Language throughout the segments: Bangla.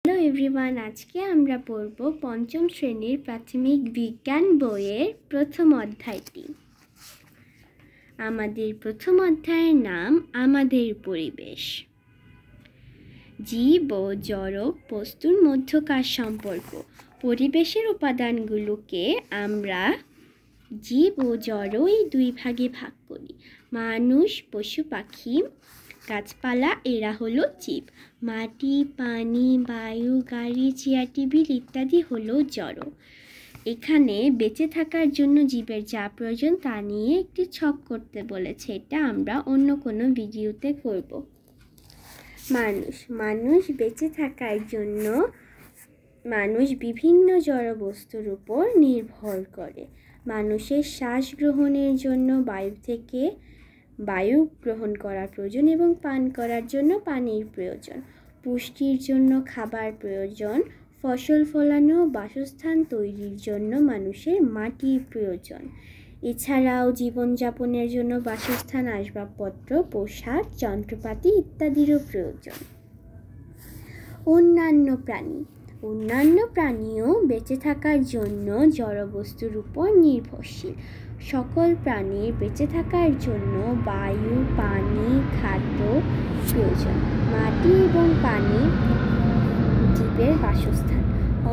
হ্যালো এভরিওয়ান, আজকে আমরা পড়ব পঞ্চম শ্রেণীর প্রাথমিক বিজ্ঞান বইয়ের প্রথম অধ্যায়টি। আমাদের প্রথম অধ্যায়ের নাম আমাদের পরিবেশ। জীব ও জড় বস্তুর মধ্যকার সম্পর্ক। পরিবেশের উপাদানগুলোকে আমরা জীব ও জড় এই দুই ভাগে ভাগ করি। মানুষ, পশু পাখি, গাছপালা এরা হলো জীব। মাটি, পানি, বায়ু, গাড়ি, চেয়ার, টেবিল ইত্যাদি হলো জড়। এখানে বেঁচে থাকার জন্য জীবের যা প্রয়োজন তা নিয়ে একটি ছক করতে বলেছে। এটা আমরা অন্য কোনো ভিডিওতে করব। মানুষ বেঁচে থাকার জন্য বিভিন্ন জড় বস্তুর উপর নির্ভর করে। মানুষের শ্বাস গ্রহণের জন্য বায়ু থেকে বায়ু গ্রহণ করার প্রয়োজন এবং পান করার জন্য পানির প্রয়োজন। পুষ্টির জন্য খাবার প্রয়োজন। ফসল ফলানো, বাসস্থান তৈরির জন্য মানুষের মাটির প্রয়োজন। এছাড়াও জীবনযাপনের জন্য বাসস্থান, আসবাবপত্র, পোশাক, যন্ত্রপাতি ইত্যাদিরও প্রয়োজন। অন্যান্য প্রাণীও বেঁচে থাকার জন্য জড়বস্তুর উপর নির্ভরশীল। সকল প্রাণীর বেঁচে থাকার জন্য বায়ু, পানি, খাদ্য প্রয়োজন। মাটি এবং পানি জীবের বাসস্থান।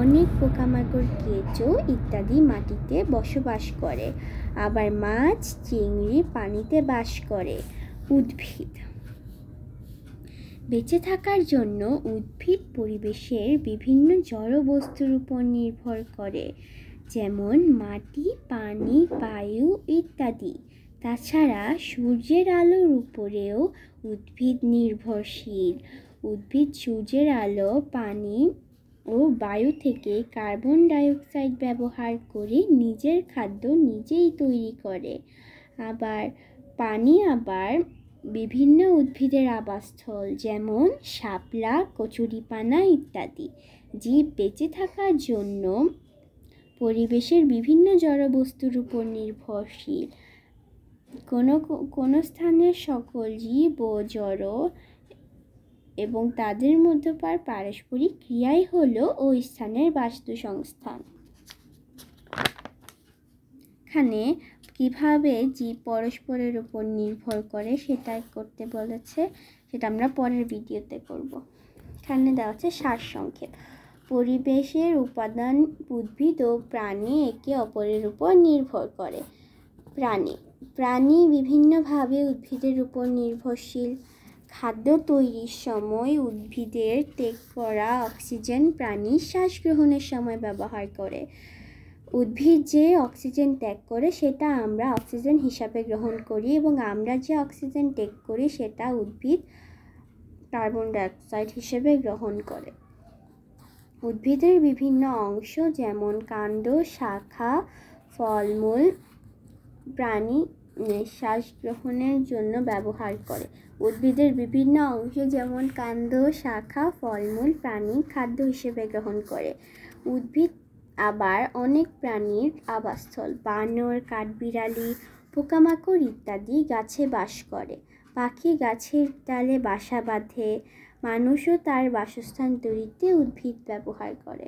অনেক পোকামাকড়, কেঁচো ইত্যাদি মাটিতে বসবাস করে। আবার মাছ, চিংড়ি পানিতে বাস করে। উদ্ভিদ বেঁচে থাকার জন্য উদ্ভিদ পরিবেশের বিভিন্ন জড় বস্তুর উপর নির্ভর করে, যেমন মাটি, পানি, বায়ু ইত্যাদি। তাছাড়া সূর্যের আলোর উপরেও উদ্ভিদ নির্ভরশীল। উদ্ভিদ সূর্যের আলো, পানি ও বায়ু থেকে কার্বন ডাইঅক্সাইড ব্যবহার করে নিজের খাদ্য নিজেই তৈরি করে। পানি বিভিন্ন উদ্ভিদের আবাসস্থল, যেমন শাপলা, কচুরিপানা ইত্যাদি। জীব বেঁচে থাকার জন্য পরিবেশের বিভিন্ন জড়বস্তুর উপর নির্ভরশীল। কোনো স্থানের সকল জীব ও জড় এবং তাদের মধ্যকার পারস্পরিক ক্রিয়াই হলো ওই স্থানের বাস্তু সংস্থান। এখানে কিভাবে জীব পরস্পরের উপর নির্ভর করে সেটা করতে বলেছে, সেটা আমরা পরের ভিডিওতে করব। এখানে দেওয়া আছে সারসংক্ষেপ। পরিবেশের উপাদান উদ্ভিদ ও প্রাণী একে অপরের উপর নির্ভর করে। প্রাণী বিভিন্নভাবে উদ্ভিদের উপর নির্ভরশীল। খাদ্য তৈরির সময় উদ্ভিদের ত্যাগ করা অক্সিজেন প্রাণী শ্বাস গ্রহণের সময় ব্যবহার করে। উদ্ভিদ যে অক্সিজেন ত্যাগ করে সেটা আমরা অক্সিজেন হিসাবে গ্রহণ করি, এবং আমরা যে অক্সিজেন ত্যাগ করি সেটা উদ্ভিদ কার্বন ডাইঅক্সাইড হিসেবে গ্রহণ করে। উদ্ভিদের বিভিন্ন অংশ, যেমন কাণ্ড, শাখা, ফলমূল প্রাণী শ্বাস গ্রহণের জন্য ব্যবহার করে। উদ্ভিদের বিভিন্ন অংশ, যেমন কাণ্ড, শাখা, ফলমূল প্রাণী খাদ্য হিসেবে গ্রহণ করে। উদ্ভিদ আবার অনেক প্রাণীর আবাসস্থল। বানর, কাঠবিড়ালি, পোকামাকড় ইত্যাদি গাছে বাস করে। পাখি গাছের ডালে বাসা বাঁধে। মানুষও তার বাসস্থান তৈরিতে উদ্ভিদ ব্যবহার করে।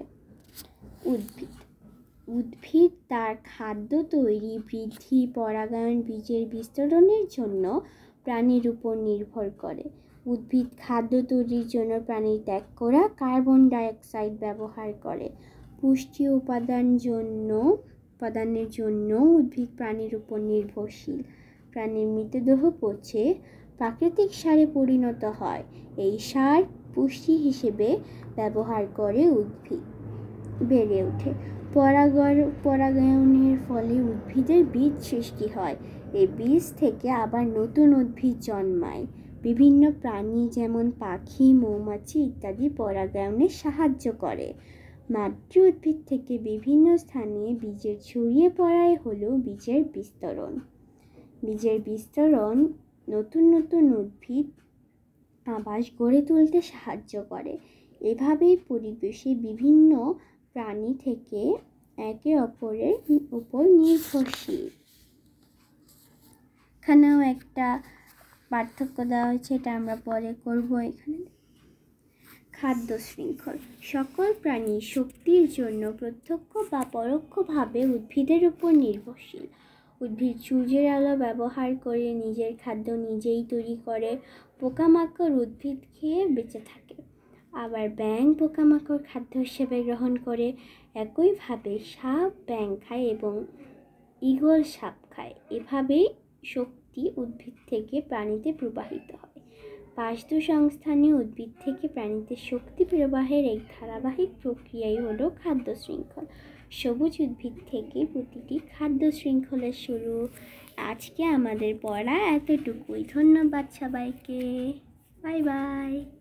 উদ্ভিদ তার খাদ্য তৈরি, বৃদ্ধি, পরাগায়ন, বীজের বিস্তরণের জন্য প্রাণীর উপর নির্ভর করে। উদ্ভিদ খাদ্য তৈরির জন্য প্রাণীর ত্যাগ করা কার্বন ডাইঅক্সাইড ব্যবহার করে। পুষ্টি উপাদানের জন্য উদ্ভিদ প্রাণীর উপর নির্ভরশীল। প্রাণীর মৃতদেহ পচে প্রাকৃতিক সারে পরিণত হয়। এই সার পুষ্টি হিসেবে ব্যবহার করে উদ্ভিদ বেড়ে ওঠে। পরাগায়নের ফলে উদ্ভিদের বীজ সৃষ্টি হয়। এই বীজ থেকে আবার নতুন উদ্ভিদ জন্মায়। বিভিন্ন প্রাণী, যেমন পাখি, মৌমাছি ইত্যাদি পরাগায়নে সাহায্য করে। মাতৃ উদ্ভিদ থেকে বিভিন্ন স্থানে বীজের ছড়িয়ে পড়াই হলো বীজের বিস্তরণ। বীজের বিস্তরণ নতুন উদ্ভিদ আবাস গড়ে তুলতে সাহায্য করে। এভাবেই পরিবেশে বিভিন্ন প্রাণী থেকে একে অপরের উপর নির্ভরশীল। এখানেও একটা পার্থক্য দেওয়া হয়েছে, এটা আমরা পরে করব। খাদ্য শৃঙ্খল। সকল প্রাণী শক্তির জন্য প্রত্যক্ষ বা পরোক্ষভাবে উদ্ভিদের উপর নির্ভরশীল। উদ্ভিদ সূর্যের আলো ব্যবহার করে নিজের খাদ্য নিজেই তৈরি করে। পোকামাকড় উদ্ভিদ খেয়ে বেঁচে থাকে, আবার ব্যাঙ পোকামাকড় খাদ্য হিসেবে গ্রহণ করে। একইভাবে সাপ ব্যাঙ খায় এবং ঈগল সাপ খায়। এভাবেই শক্তি উদ্ভিদ থেকে প্রাণীতে প্রবাহিত হয়। বাস্তুসংস্থানীয় উদ্ভিদ থেকে প্রাণীতে শক্তি প্রবাহের এক ধারাবাহিক প্রক্রিয়াই হলো খাদ্য শৃঙ্খল। সবুজ উদ্ভিদ থেকে প্রতিটি খাদ্য শৃঙ্খলের শুরু। আজকে আমাদের পড়া এতটুকুই। ধন্যবাদ সবাইকে। Bye bye.